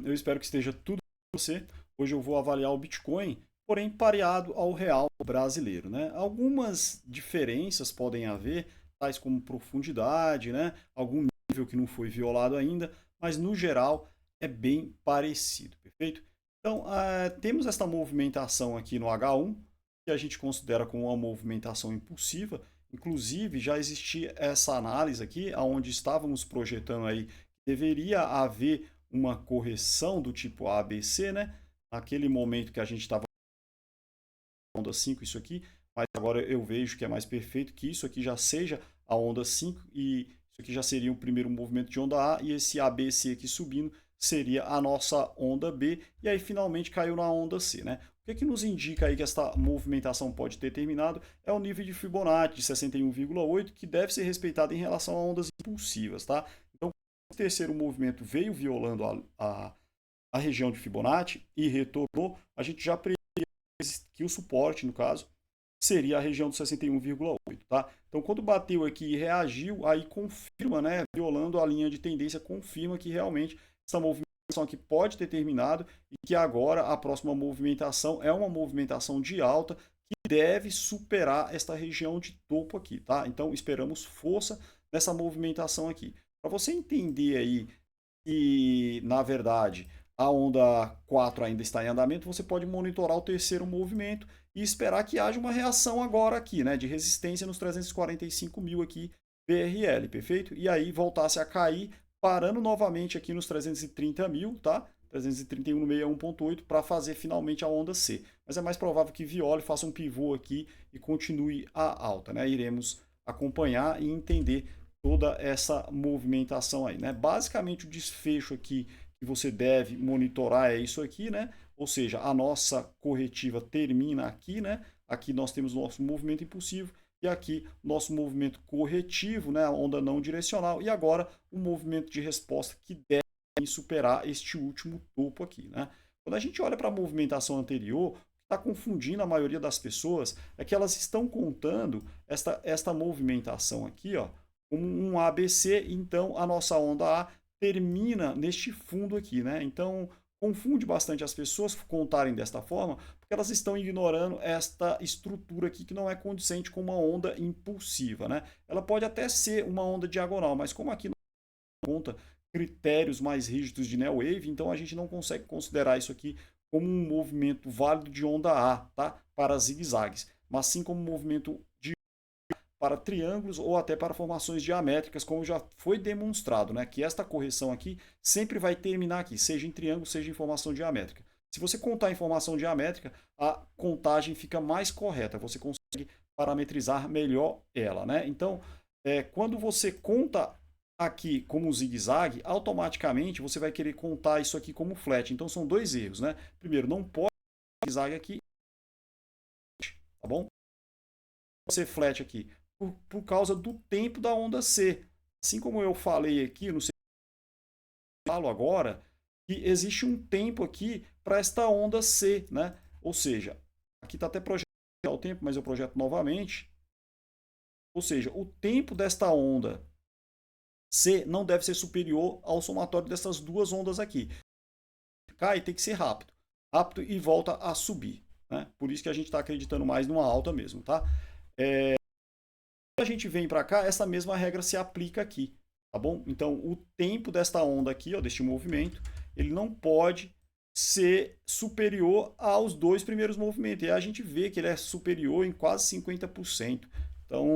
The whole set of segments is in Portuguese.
Eu espero que esteja tudo bem com você. Hoje eu vou avaliar o Bitcoin, porém pareado ao real brasileiro, né? Algumas diferenças podem haver, tais como profundidade, né? Algum nível que não foi violado ainda, mas no geral é bem parecido, perfeito? Então, temos esta movimentação aqui no H1, que a gente considera como uma movimentação impulsiva. Inclusive, já existia essa análise aqui, onde estávamos projetando aí deveria haver uma correção do tipo ABC, né? Naquele momento que a gente estava onda 5 isso aqui, mas agora eu vejo que é mais perfeito que isso aqui já seja a onda 5 e isso aqui já seria o primeiro movimento de onda A e esse ABC aqui subindo seria a nossa onda B e aí finalmente caiu na onda C, né? O que nos indica aí que esta movimentação pode ter terminado é o nível de Fibonacci de 61,8 que deve ser respeitado em relação a ondas impulsivas, tá? Então, o terceiro movimento veio violando a região de Fibonacci e retornou, a gente já que o suporte, no caso, seria a região do 61,8, tá? Então, quando bateu aqui e reagiu, aí confirma, né, violando a linha de tendência, confirma que realmente essa movimentação aqui pode ter terminado e que agora a próxima movimentação é uma movimentação de alta que deve superar esta região de topo aqui, tá? Então, esperamos força nessa movimentação aqui. Para você entender aí e, na verdade, a onda 4 ainda está em andamento, você pode monitorar o terceiro movimento e esperar que haja uma reação agora aqui, né, de resistência nos 345 mil aqui BRL, perfeito? E aí voltasse a cair, parando novamente aqui nos 330 mil, tá? 331 no 61,8 para fazer finalmente a onda C. Mas é mais provável que viole, faça um pivô aqui e continue a alta, né? Iremos acompanhar e entender toda essa movimentação aí, né? Basicamente o desfecho aqui que você deve monitorar é isso aqui, né? Ou seja, a nossa corretiva termina aqui, né? Aqui nós temos o nosso movimento impulsivo e aqui nosso movimento corretivo, né? A onda não direcional e agora o movimento de resposta que deve superar este último topo aqui, né? Quando a gente olha para a movimentação anterior, o que está confundindo a maioria das pessoas é que elas estão contando esta movimentação aqui, ó, como um ABC, então a nossa onda A termina neste fundo aqui, né? Então confunde bastante as pessoas contarem desta forma, porque elas estão ignorando esta estrutura aqui que não é condizente com uma onda impulsiva, né? Ela pode até ser uma onda diagonal, mas como aqui não conta critérios mais rígidos de Neo Wave, então a gente não consegue considerar isso aqui como um movimento válido de onda A, tá? Para zigue-zagues, mas sim como um movimento para triângulos ou até para formações geométricas, como já foi demonstrado, né? Que esta correção aqui sempre vai terminar aqui, seja em triângulo, seja em formação geométrica. Se você contar em formação geométrica, a contagem fica mais correta, você consegue parametrizar melhor ela, né? Então, quando você conta aqui como zigue-zague, automaticamente você vai querer contar isso aqui como flat. Então, são dois erros, né? Primeiro, não pode zigue-zague aqui, tá bom? Você flat aqui por causa do tempo da onda C. Assim como eu falei aqui, não sei se eu falo agora, que existe um tempo aqui para esta onda C, né? Ou seja, aqui está até projetado o tempo, mas eu projeto novamente. Ou seja, o tempo desta onda C não deve ser superior ao somatório dessas duas ondas aqui. Cai, tem que ser rápido. Rápido e volta a subir. Né? Por isso que a gente está acreditando mais numa alta mesmo, tá? Quando a gente vem para cá, essa mesma regra se aplica aqui, tá bom? Então, o tempo desta onda aqui, ó, deste movimento, ele não pode ser superior aos dois primeiros movimentos. E a gente vê que ele é superior em quase 50%. Então,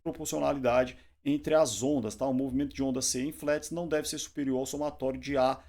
proporcionalidade entre as ondas, tá? O movimento de onda C em flats não deve ser superior ao somatório de A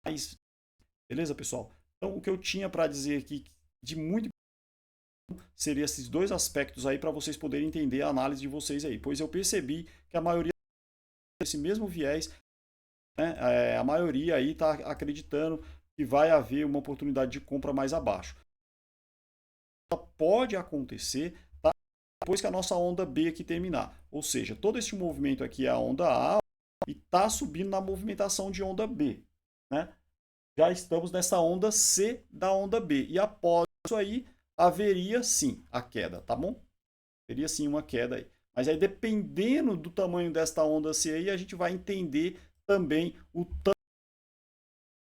mais. Beleza, pessoal? Então, o que eu tinha para dizer aqui de muito seria esses dois aspectos aí para vocês poderem entender a análise de vocês aí, pois eu percebi que a maioria desse mesmo viés, né, a maioria aí está acreditando que vai haver uma oportunidade de compra mais abaixo. Pode acontecer, tá? Depois que a nossa onda B aqui terminar, ou seja, todo esse movimento aqui é a onda A e está subindo na movimentação de onda B, né? Já estamos nessa onda C da onda B e após isso aí haveria sim a queda, tá bom? Teria sim uma queda aí. Mas aí, dependendo do tamanho desta onda C aí, a gente vai entender também o tamanho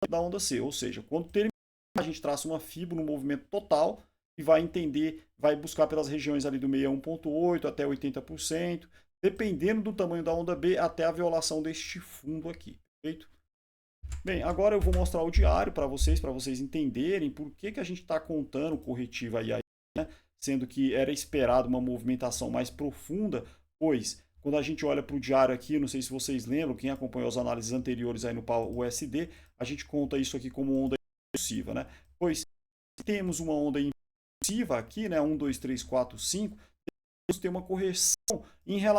da onda C, ou seja, quando terminar, a gente traça uma fibra no movimento total e vai entender, vai buscar pelas regiões ali do 61,8 até 80%, dependendo do tamanho da onda B, até a violação deste fundo aqui, perfeito? Bem, agora eu vou mostrar o diário para vocês entenderem por que a gente está contando corretiva aí, né? Sendo que era esperado uma movimentação mais profunda, pois quando a gente olha para o diário aqui, não sei se vocês lembram, quem acompanhou as análises anteriores aí no USD, a gente conta isso aqui como onda impulsiva, né? Pois temos uma onda impulsiva aqui, né? 1, 2, 3, 4, 5, temos ter uma correção em relação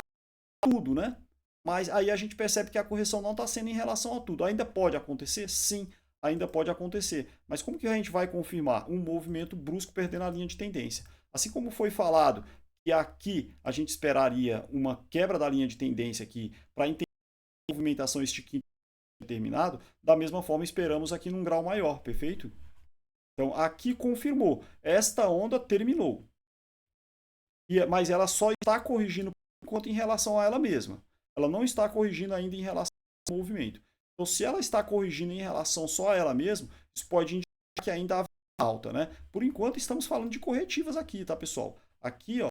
a tudo, né? Mas aí a gente percebe que a correção não está sendo em relação a tudo. Ainda pode acontecer? Sim, ainda pode acontecer. Mas como que a gente vai confirmar? Um movimento brusco perdendo a linha de tendência. Assim como foi falado que aqui a gente esperaria uma quebra da linha de tendência aqui para entender a movimentação este quinto determinado, da mesma forma esperamos aqui num grau maior, perfeito? Então aqui confirmou, esta onda terminou. Mas ela só está corrigindo por enquanto em relação a ela mesma. Ela não está corrigindo ainda em relação ao movimento. Então, se ela está corrigindo em relação só a ela mesma, isso pode indicar que ainda há alta, né? Por enquanto, estamos falando de corretivas aqui, tá, pessoal? Aqui, ó,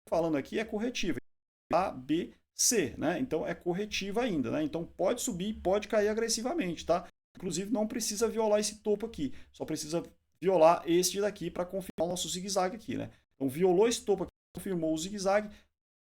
falando aqui é corretiva. A, B, C, né? Então, é corretiva ainda, né? Então, pode subir, pode cair agressivamente, tá? Inclusive, não precisa violar esse topo aqui. Só precisa violar este daqui para confirmar o nosso zigue-zague aqui, né? Então, violou esse topo aqui, confirmou o zigue-zague.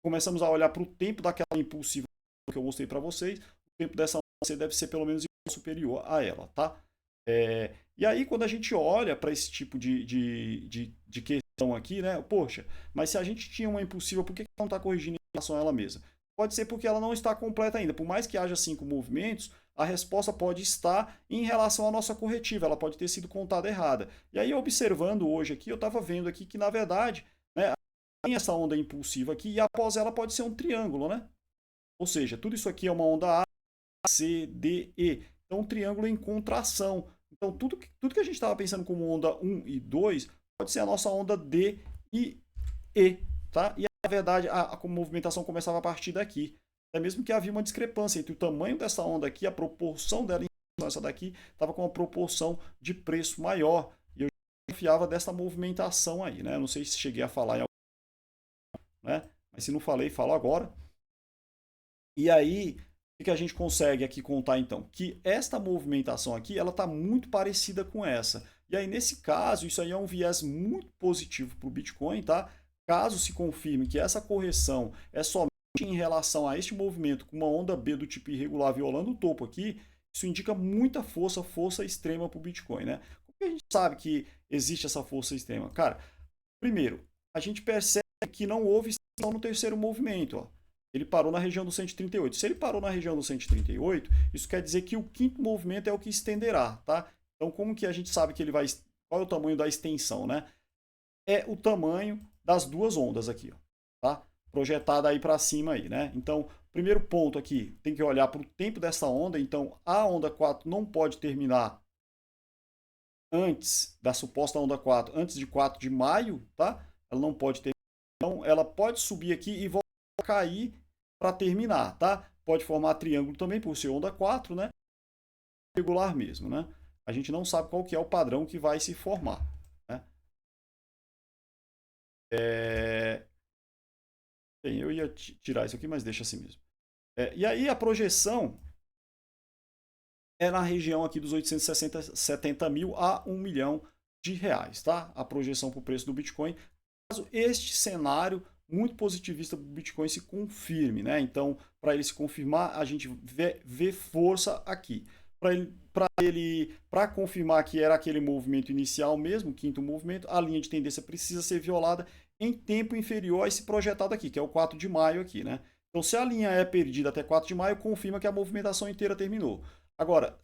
Começamos a olhar para o tempo daquela impulsiva que eu mostrei para vocês. O tempo dessa onda deve ser pelo menos superior a ela, tá? E aí, quando a gente olha para esse tipo de questão aqui, né? Poxa, mas se a gente tinha uma impulsiva, por que ela não está corrigindo em relação a ela mesma? Pode ser porque ela não está completa ainda. Por mais que haja 5 movimentos, a resposta pode estar em relação à nossa corretiva. Ela pode ter sido contada errada. E aí, observando hoje aqui, eu estava vendo aqui que, na verdade, né, tem essa onda impulsiva aqui e após ela pode ser um triângulo, né? Ou seja, tudo isso aqui é uma onda A, C, D, E. Então, um triângulo em contração. Então, tudo que a gente estava pensando como onda 1 e 2 pode ser a nossa onda D e E, tá? E, na verdade, a movimentação começava a partir daqui. É mesmo que havia uma discrepância entre o tamanho dessa onda aqui, a proporção dela em relação a essa daqui, estava com uma proporção de preço maior. E eu confiava dessa movimentação aí, né? Não sei se cheguei a falar em algum, né? Mas se não falei, falo agora. E aí, o que a gente consegue aqui contar então? Que esta movimentação aqui, ela está muito parecida com essa. E aí, nesse caso, isso aí é um viés muito positivo para o Bitcoin, tá? Caso se confirme que essa correção é somente em relação a este movimento com uma onda B do tipo irregular violando o topo aqui, isso indica muita força, força extrema para o Bitcoin, né? Como que a gente sabe que existe essa força extrema? Cara, primeiro, a gente percebe que não houve extensão no terceiro movimento, ó. Ele parou na região do 138. Se ele parou na região do 138, isso quer dizer que o quinto movimento é o que estenderá, tá? Então, como que a gente sabe que ele vai... Qual é o tamanho da extensão, né? É o tamanho das duas ondas aqui, ó, tá? Projetada aí para cima aí, né? Então, primeiro ponto aqui, tem que olhar para o tempo dessa onda. Então, a onda 4 não pode terminar antes da suposta onda 4, antes de 4 de maio, tá? Ela não pode terminar. Então, ela pode subir aqui e voltar a cair para terminar, tá? Pode formar triângulo também por ser onda 4, né? Regular mesmo, né? A gente não sabe qual que é o padrão que vai se formar, né? Bem, eu ia tirar isso aqui, mas deixa assim mesmo. E aí a projeção é na região aqui dos 870 mil a 1 milhão de reais, tá? A projeção para o preço do Bitcoin. Caso este cenário muito positivista para o Bitcoin se confirme, né? Então, para ele se confirmar, a gente vê força aqui. Para confirmar que era aquele movimento inicial mesmo, o quinto movimento, a linha de tendência precisa ser violada em tempo inferior a esse projetado aqui, que é o 4 de maio aqui, né? Então, se a linha é perdida até 4 de maio, confirma que a movimentação inteira terminou. Agora,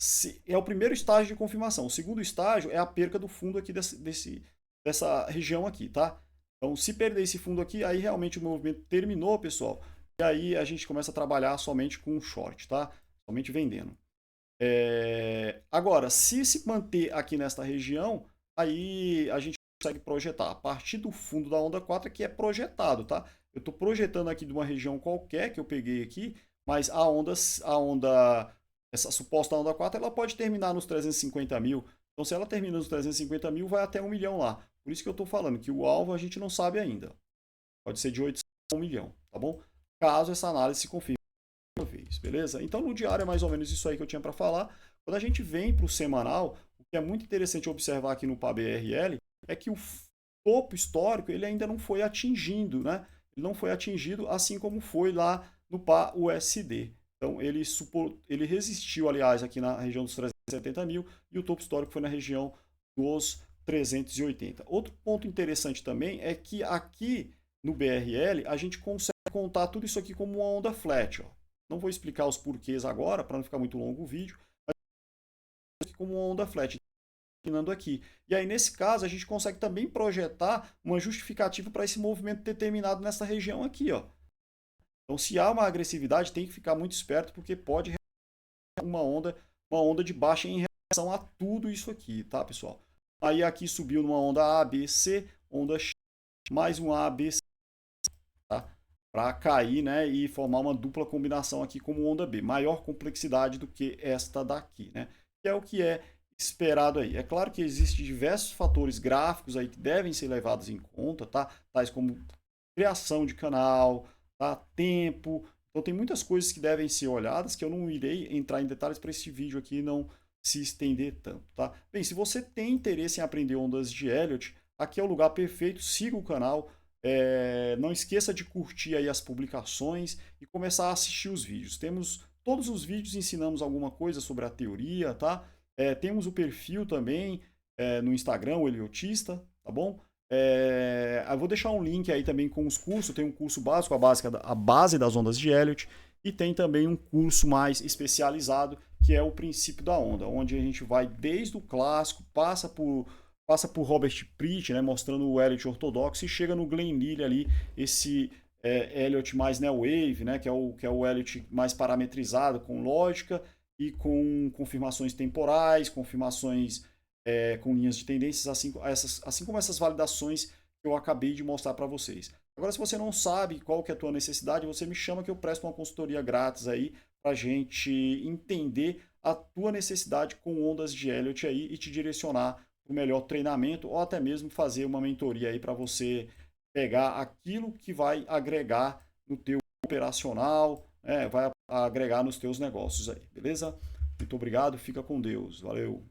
é o primeiro estágio de confirmação. O segundo estágio é a perca do fundo aqui dessa região aqui, tá? Então, se perder esse fundo aqui, aí realmente o movimento terminou, pessoal. E aí a gente começa a trabalhar somente com short, tá? Somente vendendo. Agora, se manter aqui nesta região, aí a gente consegue projetar. A partir do fundo da onda 4 aqui é projetado, tá? Eu estou projetando aqui de uma região qualquer que eu peguei aqui, mas a onda essa suposta onda 4, ela pode terminar nos 350 mil. Então, se ela termina nos 350 mil, vai até 1 milhão lá. Por isso que eu estou falando que o alvo a gente não sabe ainda. Pode ser de 800 a 1 milhão, tá bom? Caso essa análise se confirme uma vez, beleza? Então, no diário é mais ou menos isso aí que eu tinha para falar. Quando a gente vem para o semanal, o que é muito interessante observar aqui no PABRL é que o topo histórico ele ainda não foi atingido, né? Ele não foi atingido assim como foi lá no PA-USD. Então, ele resistiu, aliás, aqui na região dos 370 mil e o topo histórico foi na região dos 380. Outro ponto interessante também é que aqui no BRL a gente consegue contar tudo isso aqui como uma onda flat. Ó. Não vou explicar os porquês agora, para não ficar muito longo o vídeo, mas como uma onda flat aqui. E aí, nesse caso, a gente consegue também projetar uma justificativa para esse movimento determinado nessa região aqui, ó. Então, se há uma agressividade, tem que ficar muito esperto, porque pode uma onda de baixa em relação a tudo isso aqui, tá, pessoal? Aí aqui subiu numa onda A, B, C, onda X, mais um A, B, C, tá? Para cair, né, e formar uma dupla combinação aqui como onda B. Maior complexidade do que esta daqui, né? Que é o que é esperado aí. É claro que existem diversos fatores gráficos aí que devem ser levados em conta, tá? Tais como criação de canal, tá? Tempo. Então tem muitas coisas que devem ser olhadas que eu não irei entrar em detalhes para esse vídeo aqui não se estender tanto, tá? Bem, se você tem interesse em aprender ondas de Elliott, aqui é o lugar perfeito, siga o canal, não esqueça de curtir aí as publicações e começar a assistir os vídeos. Temos todos os vídeos ensinamos alguma coisa sobre a teoria, tá? Temos o perfil também no Instagram, o Eliotista, tá bom? Eu vou deixar um link aí também com os cursos. Tem um curso básico, a base das ondas de Elliott, e tem também um curso mais especializado, que é o princípio da onda, onde a gente vai desde o clássico, passa por Robert Pritch, né, mostrando o Elliott ortodoxo, e chega no Glenn Lilly ali, esse Elliott mais Neo Wave, né, que é o Elliott mais parametrizado, com lógica e com confirmações temporais, confirmações com linhas de tendências, assim como essas validações que eu acabei de mostrar para vocês. Agora, se você não sabe qual que é a tua necessidade, você me chama que eu presto uma consultoria grátis aí para a gente entender a tua necessidade com ondas de Elliott aí e te direcionar para o melhor treinamento ou até mesmo fazer uma mentoria aí para você pegar aquilo que vai agregar no teu operacional, vai agregar nos teus negócios aí, beleza? Muito obrigado, fica com Deus, valeu!